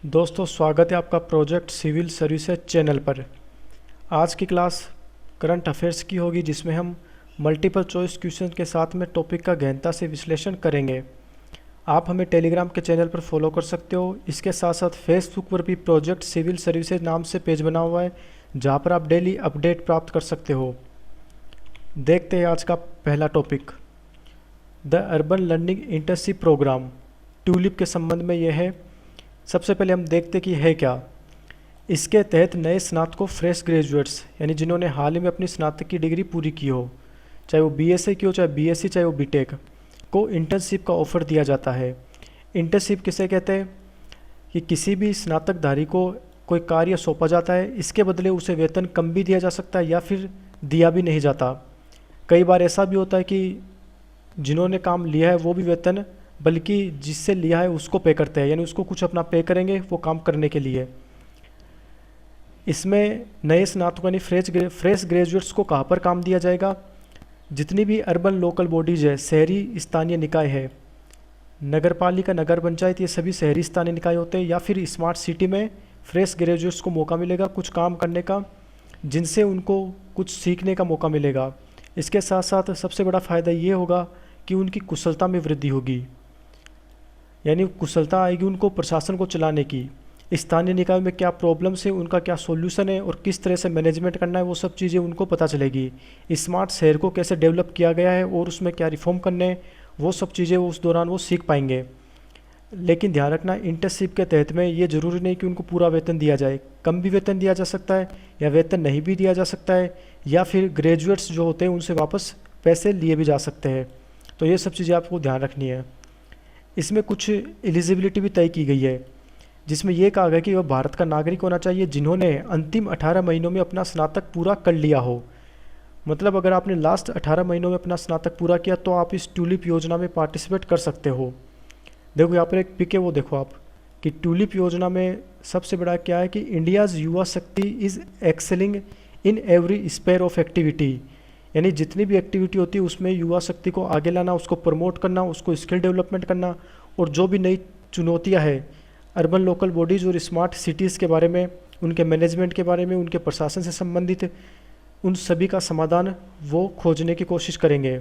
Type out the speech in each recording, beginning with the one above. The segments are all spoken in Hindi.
दोस्तों, स्वागत है आपका प्रोजेक्ट सिविल सर्विसेज चैनल पर। आज की क्लास करंट अफेयर्स की होगी, जिसमें हम मल्टीपल चॉइस क्वेश्चन के साथ में टॉपिक का गहनता से विश्लेषण करेंगे। आप हमें टेलीग्राम के चैनल पर फॉलो कर सकते हो। इसके साथ साथ फेसबुक पर भी प्रोजेक्ट सिविल सर्विसेज नाम से पेज बना हुआ है, जहाँ पर आप डेली अपडेट प्राप्त कर सकते हो। देखते हैं आज का पहला topic, the urban learning internship programme. TULIP के संबंध में यह है। सबसे पहले हम देखते कि है क्या। इसके तहत नए स्नातकों, फ्रेश ग्रेजुएट्स यानी जिन्होंने हाल ही में अपनी स्नातक की डिग्री पूरी की हो, चाहे वो बीएससी की हो, चाहे बीएससी, चाहे वो बीटेक, को इंटर्नशिप का ऑफ़र दिया जाता है। इंटर्नशिप किसे कहते हैं कि किसी भी स्नातकधारी को कोई कार्य सौंपा जाता है, इसके बदले उसे वेतन कम भी दिया जा सकता है या फिर दिया भी नहीं जाता। कई बार ऐसा भी होता है कि जिन्होंने काम लिया है वो भी वेतन बल्कि जिससे लिया है उसको पे करते हैं, यानी उसको कुछ अपना पे करेंगे वो काम करने के लिए। इसमें नए स्नातकों यानी फ्रेश ग्रेजुएट्स को कहाँ पर काम दिया जाएगा। जितनी भी अर्बन लोकल बॉडीज है, शहरी स्थानीय निकाय है, नगर पालिका, नगर पंचायत, ये सभी शहरी स्थानीय निकाय होते हैं, या फिर स्मार्ट सिटी में फ्रेश ग्रेजुएट्स को मौका मिलेगा कुछ काम करने का, जिनसे उनको कुछ सीखने का मौका मिलेगा। इसके साथ साथ सबसे बड़ा फ़ायदा ये होगा कि उनकी कुशलता में वृद्धि होगी, यानी कुशलता आएगी उनको प्रशासन को चलाने की। स्थानीय निकाय में क्या प्रॉब्लम्स है, उनका क्या सॉल्यूशन है और किस तरह से मैनेजमेंट करना है, वो सब चीज़ें उनको पता चलेगी। स्मार्ट शहर को कैसे डेवलप किया गया है और उसमें क्या रिफॉर्म करने हैं, वो सब चीज़ें उस दौरान वो सीख पाएंगे। लेकिन ध्यान रखना, इंटर्नशिप के तहत में ये ज़रूरी नहीं कि उनको पूरा वेतन दिया जाए। कम भी वेतन दिया जा सकता है या वेतन नहीं भी दिया जा सकता है, या फिर ग्रेजुएट्स जो होते हैं उनसे वापस पैसे लिए भी जा सकते हैं। तो ये सब चीज़ें आपको ध्यान रखनी है। इसमें कुछ एलिजिबिलिटी भी तय की गई है, जिसमें यह कहा गया कि वह भारत का नागरिक होना चाहिए जिन्होंने अंतिम 18 महीनों में अपना स्नातक पूरा कर लिया हो। मतलब अगर आपने लास्ट 18 महीनों में अपना स्नातक पूरा किया तो आप इस ट्यूलिप योजना में पार्टिसिपेट कर सकते हो। देखो यहाँ पर एक पिक है, वो देखो आप कि ट्यूलिप योजना में सबसे बड़ा क्या है कि इंडियाज़ युवा शक्ति is excelling in every sphere of activity, यानी जितनी भी एक्टिविटी होती है उसमें युवा शक्ति को आगे लाना, उसको प्रमोट करना, उसको स्किल डेवलपमेंट करना, और जो भी नई चुनौतियां हैं अर्बन लोकल बॉडीज़ और स्मार्ट सिटीज़ के बारे में, उनके मैनेजमेंट के बारे में, उनके प्रशासन से संबंधित उन सभी का समाधान वो खोजने की कोशिश करेंगे।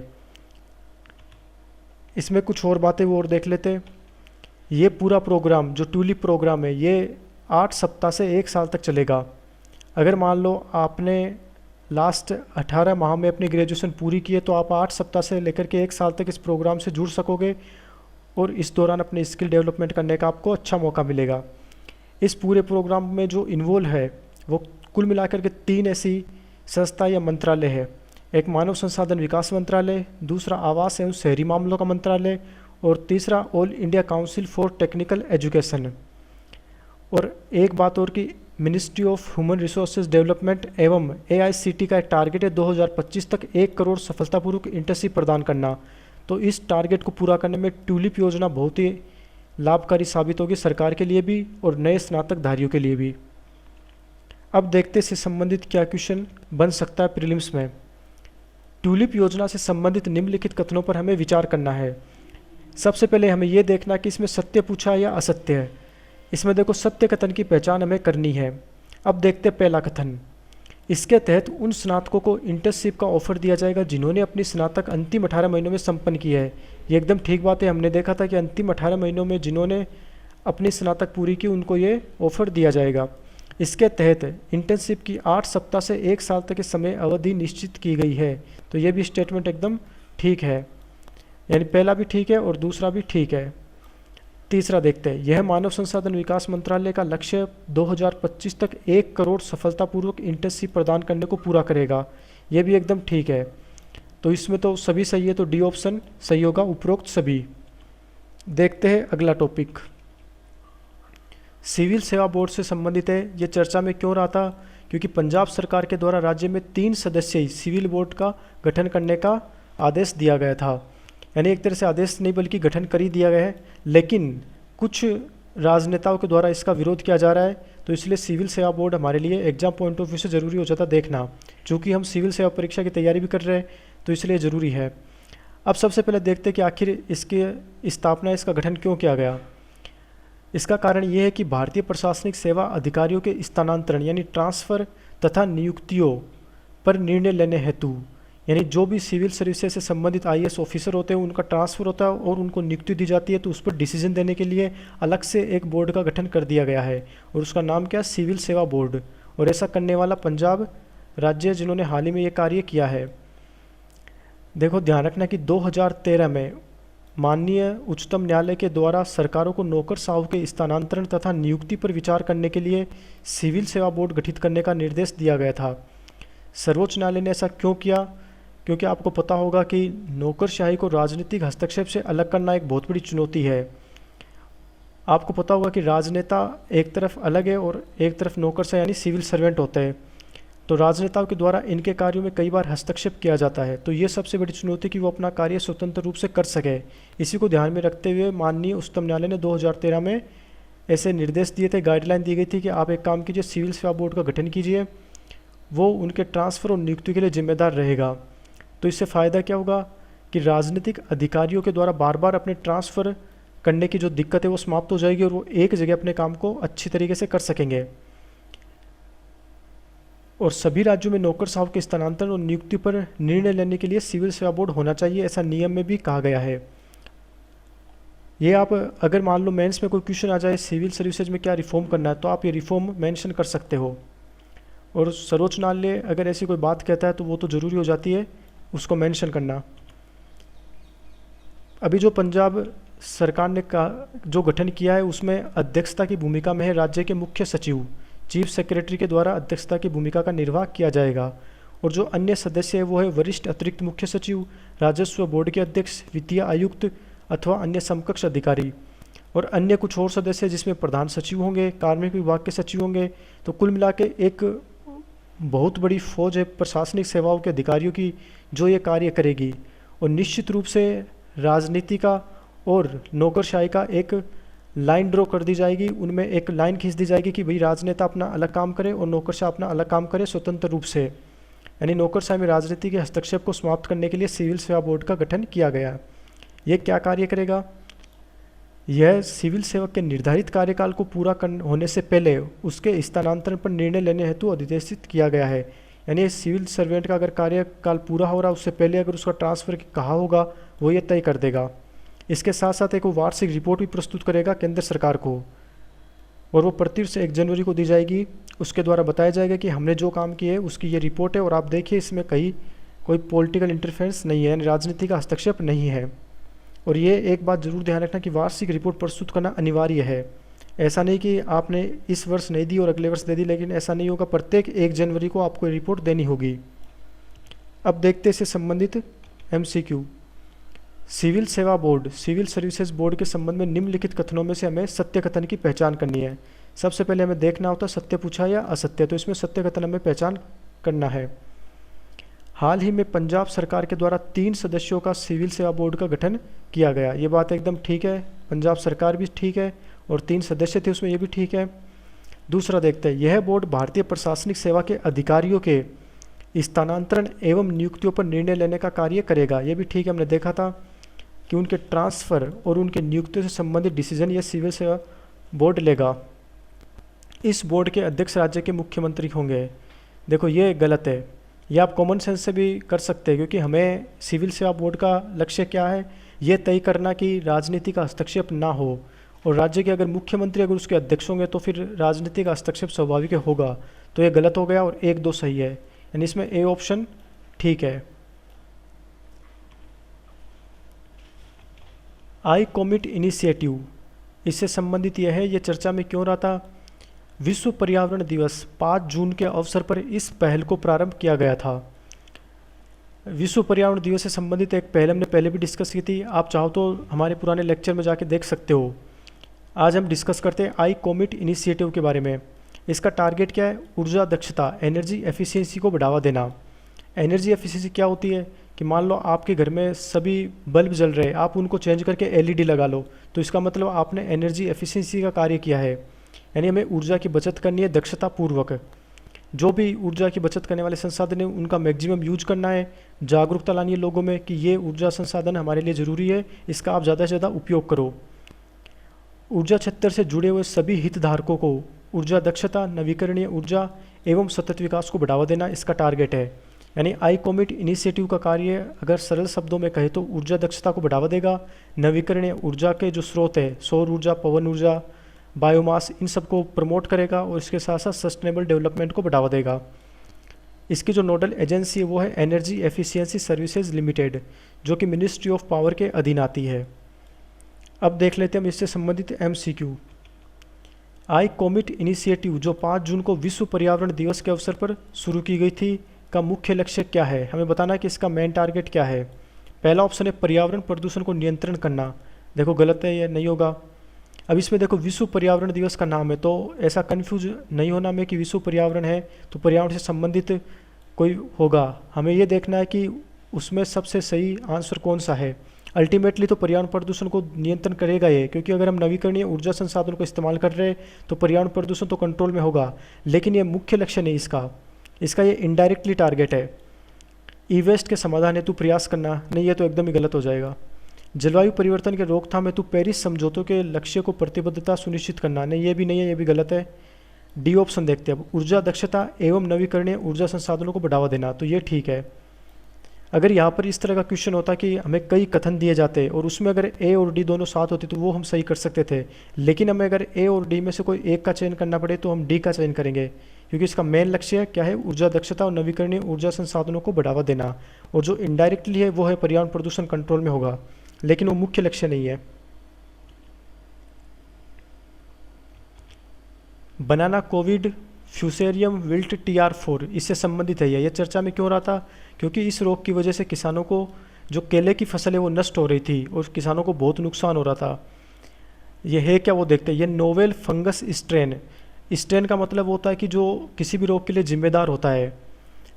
इसमें कुछ और बातें वो और देख लेते हैं। ये पूरा प्रोग्राम जो ट्यूलिप प्रोग्राम है ये 8 सप्ताह से 1 साल तक चलेगा। अगर मान लो आपने लास्ट 18 माह में अपनी ग्रेजुएशन पूरी की है तो आप 8 सप्ताह से लेकर के 1 साल तक इस प्रोग्राम से जुड़ सकोगे और इस दौरान अपने स्किल डेवलपमेंट करने का आपको अच्छा मौका मिलेगा। इस पूरे प्रोग्राम में जो इन्वॉल्व है वो कुल मिलाकर के 3 ऐसी संस्था या मंत्रालय है। एक मानव संसाधन विकास मंत्रालय, दूसरा आवास एवं शहरी मामलों का मंत्रालय, और तीसरा all India council for technical education. और एक बात और कि ministry of human resources development एवं एआईसीटी का एक टारगेट है 2025 तक 1 करोड़ सफलतापूर्वक इंटर्नशिप प्रदान करना। तो इस टारगेट को पूरा करने में ट्यूलिप योजना बहुत ही लाभकारी साबित होगी, सरकार के लिए भी और नए स्नातकधारियों के लिए भी। अब देखते से संबंधित क्या क्वेश्चन बन सकता है प्रीलिम्स में। ट्यूलिप योजना से संबंधित निम्नलिखित कथनों पर हमें विचार करना है। सबसे पहले हमें यह देखना कि इसमें सत्य पूछा है या असत्य है। इसमें देखो सत्य कथन की पहचान हमें करनी है। अब देखते हैं पहला कथन। इसके तहत उन स्नातकों को इंटर्नशिप का ऑफर दिया जाएगा जिन्होंने अपनी स्नातक अंतिम 18 महीनों में संपन्न की है। ये एकदम ठीक बात है। हमने देखा था कि अंतिम 18 महीनों में जिन्होंने अपनी स्नातक पूरी की उनको ये ऑफर दिया जाएगा। इसके तहत इंटर्नशिप की 8 सप्ताह से 1 साल तक की समय अवधि निश्चित की गई है। तो ये भी स्टेटमेंट एकदम ठीक है, यानी पहला भी ठीक है और दूसरा भी ठीक है। तीसरा देखते हैं, यह मानव संसाधन विकास मंत्रालय का लक्ष्य 2025 तक 1 करोड़ सफलतापूर्वक इंटर्नशिप प्रदान करने को पूरा करेगा। यह भी एकदम ठीक है। तो इसमें तो सभी सही है, तो डी ऑप्शन सही होगा, उपरोक्त सभी। देखते हैं अगला टॉपिक, सिविल सेवा बोर्ड से संबंधित है। ये चर्चा में क्यों रहा था, क्योंकि पंजाब सरकार के द्वारा राज्य में 3 सदस्यीय सिविल बोर्ड का गठन करने का आदेश दिया गया था। यानी एक तरह से आदेश नहीं बल्कि गठन कर ही दिया गया है, लेकिन कुछ राजनेताओं के द्वारा इसका विरोध किया जा रहा है। तो इसलिए सिविल सेवा बोर्ड हमारे लिए एग्जाम पॉइंट ऑफ व्यू से ज़रूरी हो जाता देखना। चूँकि हम सिविल सेवा परीक्षा की तैयारी भी कर रहे हैं तो इसलिए ज़रूरी है। अब सबसे पहले देखते हैं कि आखिर इसकी स्थापना, इसका गठन क्यों किया गया। इसका कारण ये है कि भारतीय प्रशासनिक सेवा अधिकारियों के स्थानांतरण यानी ट्रांसफ़र तथा नियुक्तियों पर निर्णय लेने हेतु, यानी जो भी सिविल सर्विसेज से संबंधित आईएएस ऑफिसर होते हैं उनका ट्रांसफ़र होता है और उनको नियुक्ति दी जाती है, तो उस पर डिसीजन देने के लिए अलग से एक बोर्ड का गठन कर दिया गया है और उसका नाम क्या है, सिविल सेवा बोर्ड। और ऐसा करने वाला पंजाब राज्य है जिन्होंने हाल ही में ये कार्य किया है। देखो ध्यान रखना कि 2013 में माननीय उच्चतम न्यायालय के द्वारा सरकारों को नौकरशाहों के स्थानांतरण तथा नियुक्ति पर विचार करने के लिए सिविल सेवा बोर्ड गठित करने का निर्देश दिया गया था। सर्वोच्च न्यायालय ने ऐसा क्यों किया? क्योंकि आपको पता होगा कि नौकरशाही को राजनीतिक हस्तक्षेप से अलग करना एक बहुत बड़ी चुनौती है। आपको पता होगा कि राजनेता एक तरफ अलग है और एक तरफ नौकरशाह यानी सिविल सर्वेंट होते हैं, तो राजनेताओं के द्वारा इनके कार्यों में कई बार हस्तक्षेप किया जाता है। तो ये सबसे बड़ी चुनौती कि वो अपना कार्य स्वतंत्र रूप से कर सके। इसी को ध्यान में रखते हुए माननीय उच्चतम न्यायालय ने 2013 में ऐसे निर्देश दिए थे, गाइडलाइन दी गई थी कि आप एक काम कीजिए, सिविल सेवा बोर्ड का गठन कीजिए, वो उनके ट्रांसफ़र और नियुक्ति के लिए जिम्मेदार रहेगा। तो इससे फ़ायदा क्या होगा कि राजनीतिक अधिकारियों के द्वारा बार बार अपने ट्रांसफ़र करने की जो दिक्कत है वो समाप्त हो जाएगी और वो एक जगह अपने काम को अच्छी तरीके से कर सकेंगे। और सभी राज्यों में नौकरशाहों के स्थानांतरण और नियुक्ति पर निर्णय लेने के लिए सिविल सेवा बोर्ड होना चाहिए, ऐसा नियम में भी कहा गया है। ये आप अगर मान लो मेंस में कोई क्वेश्चन आ जाए सिविल सर्विसेज में क्या रिफॉर्म करना है, तो आप ये रिफॉर्म मेंशन कर सकते हो। और सर्वोच्च न्यायालय अगर ऐसी कोई बात कहता है तो वो तो ज़रूरी हो जाती है उसको मेंशन करना। अभी जो पंजाब सरकार ने जो गठन किया है उसमें अध्यक्षता की भूमिका में है राज्य के मुख्य सचिव, चीफ सेक्रेटरी के द्वारा अध्यक्षता की भूमिका का निर्वाह किया जाएगा। और जो अन्य सदस्य है वो है वरिष्ठ अतिरिक्त मुख्य सचिव, राजस्व बोर्ड के अध्यक्ष, वित्तीय आयुक्त अथवा अन्य समकक्ष अधिकारी और अन्य कुछ और सदस्य जिसमें प्रधान सचिव होंगे, कार्मिक विभाग के सचिव होंगे। तो कुल मिला के एक बहुत बड़ी फौज है प्रशासनिक सेवाओं के अधिकारियों की जो ये कार्य करेगी। और निश्चित रूप से राजनीति का और नौकरशाही का एक लाइन ड्रॉ कर दी जाएगी, उनमें एक लाइन खींच दी जाएगी कि भाई राजनेता अपना अलग काम करे और नौकरशाह अपना अलग काम करे स्वतंत्र रूप से। यानी नौकरशाही में राजनीति के हस्तक्षेप को समाप्त करने के लिए सिविल सेवा बोर्ड का गठन किया गया। ये क्या कार्य करेगा? यह सिविल सेवक के निर्धारित कार्यकाल को पूरा होने से पहले उसके स्थानांतरण पर निर्णय लेने हेतु अधिदेशित किया गया है। यानी सिविल सर्वेंट का अगर कार्यकाल पूरा हो रहा है उससे पहले अगर उसका ट्रांसफ़र कहाँ होगा वो ये तय कर देगा। इसके साथ साथ एक वार्षिक रिपोर्ट भी प्रस्तुत करेगा केंद्र सरकार को और वो प्रतिवर्ष 1 जनवरी को दी जाएगी। उसके द्वारा बताया जाएगा कि हमने जो काम किए है उसकी ये रिपोर्ट है और आप देखिए इसमें कहीं कोई पॉलिटिकल इंटरफेरेंस नहीं है, यानी राजनीति का हस्तक्षेप नहीं है। और ये एक बात ज़रूर ध्यान रखना कि वार्षिक रिपोर्ट प्रस्तुत करना अनिवार्य है। ऐसा नहीं कि आपने इस वर्ष नहीं दी और अगले वर्ष दे दी, लेकिन ऐसा नहीं होगा, प्रत्येक 1 जनवरी को आपको रिपोर्ट देनी होगी। अब देखते इससे संबंधित MCQ। सिविल सेवा बोर्ड, सिविल सर्विसेज बोर्ड के संबंध में निम्नलिखित कथनों में से हमें सत्य कथन की पहचान करनी है। सबसे पहले हमें देखना होता है सत्य पूछा या असत्य, तो इसमें सत्य कथन हमें पहचान करना है। हाल ही में पंजाब सरकार के द्वारा 3 सदस्यों का सिविल सेवा बोर्ड का गठन किया गया। ये बात एकदम ठीक है, पंजाब सरकार भी ठीक है और 3 सदस्य थे उसमें, ये भी ठीक है। दूसरा देखते हैं, यह बोर्ड भारतीय प्रशासनिक सेवा के अधिकारियों के स्थानांतरण एवं नियुक्तियों पर निर्णय लेने का कार्य करेगा। ये भी ठीक है, हमने देखा था कि उनके ट्रांसफ़र और उनके नियुक्ति से संबंधित डिसीजन ये सिविल सेवा बोर्ड लेगा। इस बोर्ड के अध्यक्ष राज्य के मुख्यमंत्री होंगे। देखो ये गलत है, ये आप कॉमन सेंस से भी कर सकते हैं, क्योंकि हमें सिविल सेवा बोर्ड का लक्ष्य क्या है, ये तय करना कि राजनीति का हस्तक्षेप ना हो। और राज्य के अगर मुख्यमंत्री अगर उसके अध्यक्ष होंगे तो फिर राजनीति का हस्तक्षेप स्वाभाविक होगा। तो ये गलत हो गया और 1, 2 सही है, यानी इसमें ए ऑप्शन ठीक है। आई कॉमिट इनिशिएटिव, इससे संबंधित यह है, ये चर्चा में क्यों रहा था। विश्व पर्यावरण दिवस 5 जून के अवसर पर इस पहल को प्रारंभ किया गया था। विश्व पर्यावरण दिवस से संबंधित एक पहल हमने पहले भी डिस्कस की थी, आप चाहो तो हमारे पुराने लेक्चर में जाके देख सकते हो। आज हम डिस्कस करते हैं आई कॉमिट इनिशिएटिव के बारे में। इसका टारगेट क्या है? ऊर्जा दक्षता, एनर्जी एफिशिएंसी को बढ़ावा देना। एनर्जी एफिशिएंसी क्या होती है कि मान लो आपके घर में सभी बल्ब जल रहे हैं, आप उनको चेंज करके LED लगा लो, तो इसका मतलब आपने एनर्जी एफिशिएंसी का कार्य किया है। यानी हमें ऊर्जा की बचत करनी है दक्षता पूर्वक। जो भी ऊर्जा की बचत करने वाले संसाधन है उनका मैक्सिमम यूज करना है। जागरूकता लानी है लोगों में कि ये ऊर्जा संसाधन हमारे लिए ज़रूरी है, इसका आप ज़्यादा से ज़्यादा उपयोग करो। ऊर्जा क्षेत्र से जुड़े हुए सभी हितधारकों को ऊर्जा दक्षता, नवीकरणीय ऊर्जा एवं सतत विकास को बढ़ावा देना इसका टारगेट है। यानी आई कॉमिट इनिशिएटिव का कार्य अगर सरल शब्दों में कहे तो ऊर्जा दक्षता को बढ़ावा देगा, नवीकरणीय ऊर्जा के जो स्रोत है, सौर ऊर्जा, पवन ऊर्जा, बायोमास, इन सबको प्रमोट करेगा और इसके साथ साथ सस्टेनेबल डेवलपमेंट को बढ़ावा देगा। इसकी जो नोडल एजेंसी है वो है एनर्जी एफिशिएंसी सर्विसेज लिमिटेड, जो कि मिनिस्ट्री ऑफ पावर के अधीन आती है। अब देख लेते हैं हम इससे संबंधित MCQ। आई कॉमिट इनिशिएटिव जो 5 जून को विश्व पर्यावरण दिवस के अवसर पर शुरू की गई थी, का मुख्य लक्ष्य क्या है? हमें बताना है कि इसका मेन टारगेट क्या है। पहला ऑप्शन है पर्यावरण प्रदूषण को नियंत्रण करना। देखो गलत है, ये नहीं होगा। अब इसमें देखो विश्व पर्यावरण दिवस का नाम है, तो ऐसा कन्फ्यूज नहीं होना में कि विश्व पर्यावरण है तो पर्यावरण से संबंधित कोई होगा। हमें ये देखना है कि उसमें सबसे सही आंसर कौन सा है। अल्टीमेटली तो पर्यावरण प्रदूषण को नियंत्रण करेगा ये, क्योंकि अगर हम नवीकरणीय ऊर्जा संसाधन को इस्तेमाल कर रहे हैं तो पर्यावरण प्रदूषण तो कंट्रोल में होगा, लेकिन ये मुख्य लक्ष्य नहीं इसका ये इनडायरेक्टली टारगेट है। ई वेस्ट के समाधान हेतु प्रयास करना, नहीं ये तो एकदम ही गलत हो जाएगा। जलवायु परिवर्तन के रोकथाम हेतु पेरिस समझौतों के लक्ष्य को प्रतिबद्धता सुनिश्चित करना, नहीं ये भी नहीं है, ये भी गलत है। डी ऑप्शन देखते हैं अब, ऊर्जा दक्षता एवं नवीकरणीय ऊर्जा संसाधनों को बढ़ावा देना, तो ये ठीक है। अगर यहाँ पर इस तरह का क्वेश्चन होता कि हमें कई कथन दिए जाते और उसमें अगर ए और डी दोनों साथ होते तो वो हम सही कर सकते थे, लेकिन हमें अगर ए और डी में से कोई एक का चयन करना पड़े तो हम डी का चयन करेंगे, क्योंकि इसका मेन लक्ष्य क्या है? ऊर्जा दक्षता और नवीकरणीय ऊर्जा संसाधनों को बढ़ावा देना, और जो इनडायरेक्टली है वो है पर्यावरण प्रदूषण कंट्रोल में होगा, लेकिन वो मुख्य लक्ष्य नहीं है। बनाना कोविड फ्यूसेरियम विल्ट TR4 इससे संबंधित है। ये चर्चा में क्यों रहा था? क्योंकि इस रोग की वजह से किसानों को जो केले की फसल है वो नष्ट हो रही थी और किसानों को बहुत नुकसान हो रहा था। ये है क्या वो देखते हैं। ये नोवेल फंगस स्ट्रेन का मतलब होता है कि जो किसी भी रोग के लिए जिम्मेदार होता है,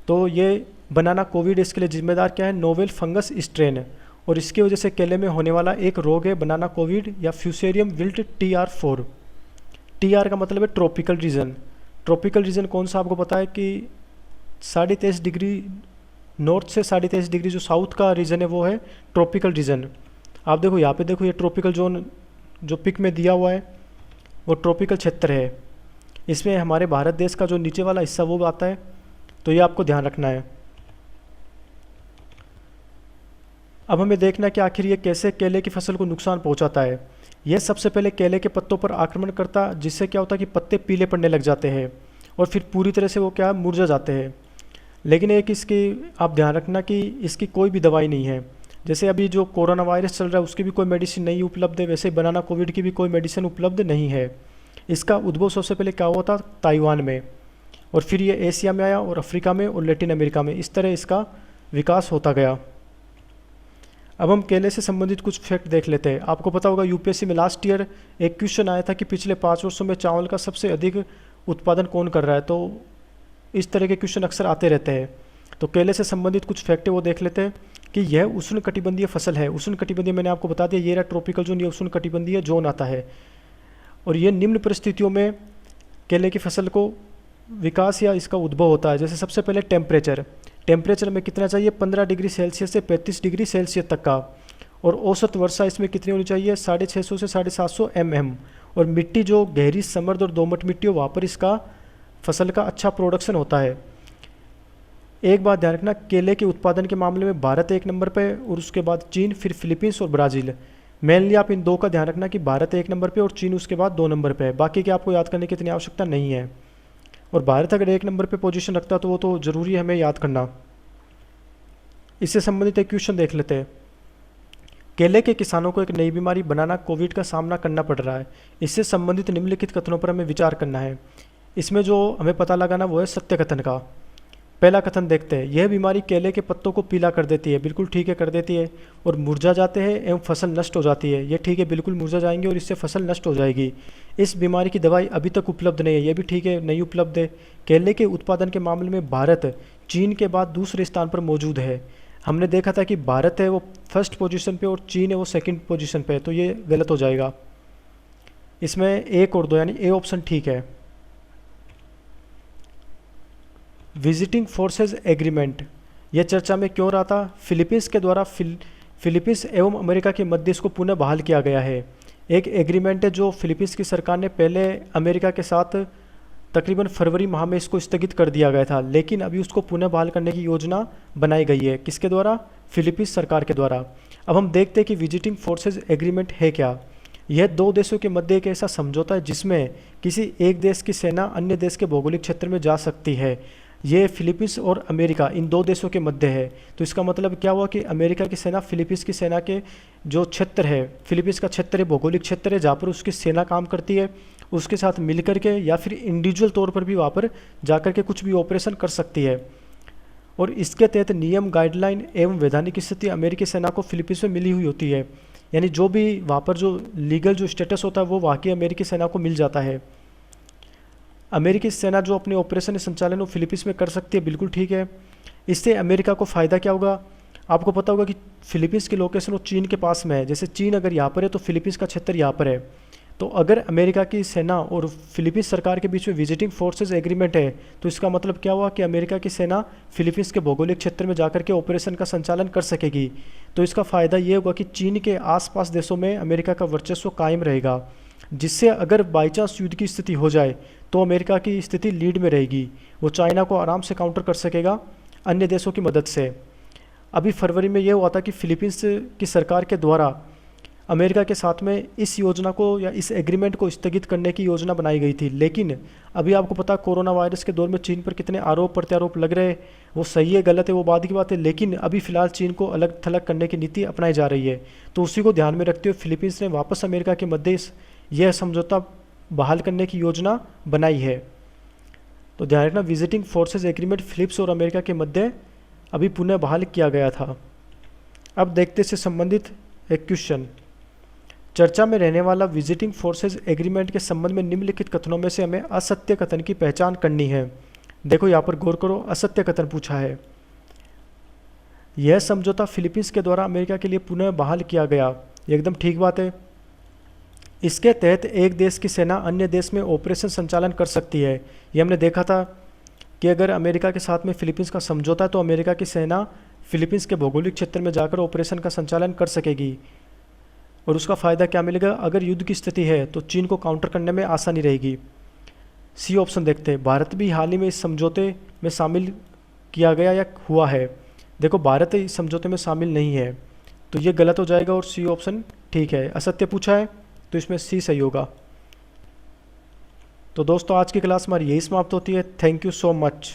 तो ये बनाना कोविड इसके लिए जिम्मेदार क्या है? नोवेल फंगस स्ट्रेन, और इसकी वजह से केले में होने वाला एक रोग है बनाना कोविड या फ्यूसेरियम विल्ट TR4। TR का मतलब है ट्रॉपिकल रीजन। ट्रॉपिकल रीजन कौन सा आपको पता है कि 23.5 डिग्री नॉर्थ से 23.5 डिग्री जो साउथ का रीजन है वो है ट्रॉपिकल रीजन। आप देखो यहाँ पे देखो, ये ट्रॉपिकल जोन जो पिक में दिया हुआ है वो ट्रॉपिकल क्षेत्र है। इसमें हमारे भारत देश का जो नीचे वाला हिस्सा वो आता है, तो ये आपको ध्यान रखना है। अब हमें देखना है कि आखिर ये कैसे केले की फसल को नुकसान पहुंचाता है। यह सबसे पहले केले के पत्तों पर आक्रमण करता, जिससे क्या होता है कि पत्ते पीले पड़ने लग जाते हैं और फिर पूरी तरह से वो क्या मुरझा जाते हैं। लेकिन एक इसकी आप ध्यान रखना कि इसकी कोई भी दवाई नहीं है। जैसे अभी जो कोरोना वायरस चल रहा है उसकी भी कोई मेडिसिन नहीं उपलब्ध है, वैसे बनाना कोविड की भी कोई मेडिसिन उपलब्ध नहीं है। इसका उद्भव सबसे पहले क्या हुआ था? ताइवान में, और फिर ये एशिया में आया और अफ्रीका में और लैटिन अमेरिका में, इस तरह इसका विकास होता गया। अब हम केले से संबंधित कुछ फैक्ट देख लेते हैं। आपको पता होगा यूपीएससी में लास्ट ईयर एक क्वेश्चन आया था कि पिछले 5 वर्षों में चावल का सबसे अधिक उत्पादन कौन कर रहा है, तो इस तरह के क्वेश्चन अक्सर आते रहते हैं। तो केले से संबंधित कुछ फैक्ट है वो देख लेते हैं कि यह उष्णकटिबंधीय फसल है। उष्णकटिबंधीय मैंने आपको बता दिया, ये रहा ट्रॉपिकल जोन, ये उष्णकटिबंधीय जोन आता है, और ये निम्न परिस्थितियों में केले की फसल को विकास या इसका उद्भव होता है। जैसे सबसे पहले टेम्परेचर में कितना चाहिए? 15 डिग्री सेल्सियस से 35 डिग्री सेल्सियस तक का, और औसत वर्षा इसमें कितनी होनी चाहिए? 650 से 750 mm, और मिट्टी जो गहरी समर्द और दोमट मिट्टी हो वहाँ पर इसका फसल का अच्छा प्रोडक्शन होता है। एक बात ध्यान रखना, केले के उत्पादन के मामले में भारत 1 नंबर पे, और उसके बाद चीन, फिर फिलीपींस और ब्राज़ील। मेनली आप इन दो का ध्यान रखना कि भारत 1 नंबर पे और चीन उसके बाद 2 नंबर पे है। बाकी के आपको याद करने की इतनी आवश्यकता नहीं है, और भारत अगर 1 नंबर पे पोजीशन रखता तो वो तो ज़रूरी है हमें याद करना। इससे संबंधित एक क्वेश्चन देख लेते हैं। केले के किसानों को एक नई बीमारी बनाना कोविड का सामना करना पड़ रहा है। इससे संबंधित निम्नलिखित कथनों पर हमें विचार करना है। इसमें जो हमें पता लगाना वो है सत्य कथन का। पहला कथन देखते हैं, यह बीमारी केले के पत्तों को पीला कर देती है। बिल्कुल ठीक है, कर देती है, और मुरझा जाते हैं एवं फसल नष्ट हो जाती है। ये ठीक है, बिल्कुल मुरझा जाएंगे और इससे फसल नष्ट हो जाएगी। इस बीमारी की दवाई अभी तक उपलब्ध नहीं है। ये भी ठीक है, नहीं उपलब्ध है। केले के उत्पादन के मामले में भारत चीन के बाद दूसरे स्थान पर मौजूद है। हमने देखा था कि भारत है वो फर्स्ट पोजीशन पे और चीन है वो सेकंड पोजीशन पे, तो ये गलत हो जाएगा। इसमें 1 और 2 यानी ए ऑप्शन ठीक है। विजिटिंग फोर्सेज एग्रीमेंट, यह चर्चा में क्यों रहा था? फिलीपींस के द्वारा फिलीपींस एवं अमेरिका के मध्य इसको पुनः बहाल किया गया है। एक एग्रीमेंट है जो फिलीपींस की सरकार ने पहले अमेरिका के साथ तकरीबन फरवरी माह में इसको स्थगित कर दिया गया था, लेकिन अभी उसको पुनः बहाल करने की योजना बनाई गई है। किसके द्वारा? फिलीपींस सरकार के द्वारा। अब हम देखते हैं कि विजिटिंग फोर्सेज एग्रीमेंट है क्या। यह दो देशों के मध्य एक ऐसा समझौता है जिसमें किसी एक देश की सेना अन्य देश के भौगोलिक क्षेत्र में जा सकती है। ये फिलीपींस और अमेरिका इन दो देशों के मध्य है। तो इसका मतलब क्या हुआ कि अमेरिका की सेना फिलीपींस की सेना के जो क्षेत्र है, फिलीपींस का क्षेत्र है, भौगोलिक क्षेत्र है जहाँ पर उसकी सेना काम करती है, उसके साथ मिलकर के या फिर इंडिविजुअल तौर पर भी वहाँ पर जाकर के कुछ भी ऑपरेशन कर सकती है। और इसके तहत नियम, गाइडलाइन एवं वैधानिक स्थिति अमेरिकी सेना को फिलीपींस में मिली हुई होती है। यानी जो भी वहाँ पर जो लीगल जो स्टेटस होता है वो वहाँ की अमेरिकी सेना को मिल जाता है। अमेरिकी सेना जो अपने ऑपरेशन संचालन वो फिलीपींस में कर सकती है, बिल्कुल ठीक है। इससे अमेरिका को फ़ायदा क्या होगा? आपको पता होगा कि फिलीपींस की लोकेशन वो चीन के पास में है। जैसे चीन अगर यहाँ पर है तो फिलीपींस का क्षेत्र यहाँ पर है। तो अगर अमेरिका की सेना और फिलीपींस सरकार के बीच में विजिटिंग फोर्सेज एग्रीमेंट है तो इसका मतलब क्या हुआ कि अमेरिका की सेना फिलीपींस के भौगोलिक क्षेत्र में जाकर के ऑपरेशन का संचालन कर सकेगी। तो इसका फ़ायदा ये होगा कि चीन के आसपास देशों में अमेरिका का वर्चस्व कायम रहेगा, जिससे अगर बाई चांस युद्ध की स्थिति हो जाए तो अमेरिका की स्थिति लीड में रहेगी। वो चाइना को आराम से काउंटर कर सकेगा अन्य देशों की मदद से। अभी फरवरी में ये हुआ था कि फिलीपींस की सरकार के द्वारा अमेरिका के साथ में इस योजना को या इस एग्रीमेंट को स्थगित करने की योजना बनाई गई थी, लेकिन अभी आपको पता कोरोना वायरस के दौर में चीन पर कितने आरोप प्रत्यारोप लग रहे हैं। वो सही है गलत है वो बाद की बात है, लेकिन अभी फ़िलहाल चीन को अलग थलग करने की नीति अपनाई जा रही है। तो उसी को ध्यान में रखते हुए फिलीपींस ने वापस अमेरिका के मध्य यह समझौता बहाल करने की योजना बनाई है। तो ध्यान रखना, विजिटिंग फोर्सेज एग्रीमेंट फिलिप्स और अमेरिका के मध्य अभी पुनः बहाल किया गया था। अब देखते से संबंधित एक क्वेश्चन। चर्चा में रहने वाला विजिटिंग फोर्सेज एग्रीमेंट के संबंध में निम्नलिखित कथनों में से हमें असत्य कथन की पहचान करनी है। देखो यहाँ पर गौर करो, असत्य कथन पूछा है। यह समझौता फिलीपींस के द्वारा अमेरिका के लिए पुनः बहाल किया गया, एकदम ठीक बात है। इसके तहत एक देश की सेना अन्य देश में ऑपरेशन संचालन कर सकती है। ये हमने देखा था कि अगर अमेरिका के साथ में फिलीपींस का समझौता है तो अमेरिका की सेना फिलीपींस के भौगोलिक क्षेत्र में जाकर ऑपरेशन का संचालन कर सकेगी। और उसका फ़ायदा क्या मिलेगा? अगर युद्ध की स्थिति है तो चीन को काउंटर करने में आसानी रहेगी। सी ऑप्शन देखते हैं। भारत भी हाल ही में इस समझौते में शामिल किया गया या हुआ है? देखो भारत इस समझौते में शामिल नहीं है, तो ये गलत हो जाएगा और सी ऑप्शन ठीक है। असत्य पूछा है तो इसमें सी सही होगा। तो दोस्तों आज की क्लास हमारी यही समाप्त होती है। Thank you so much.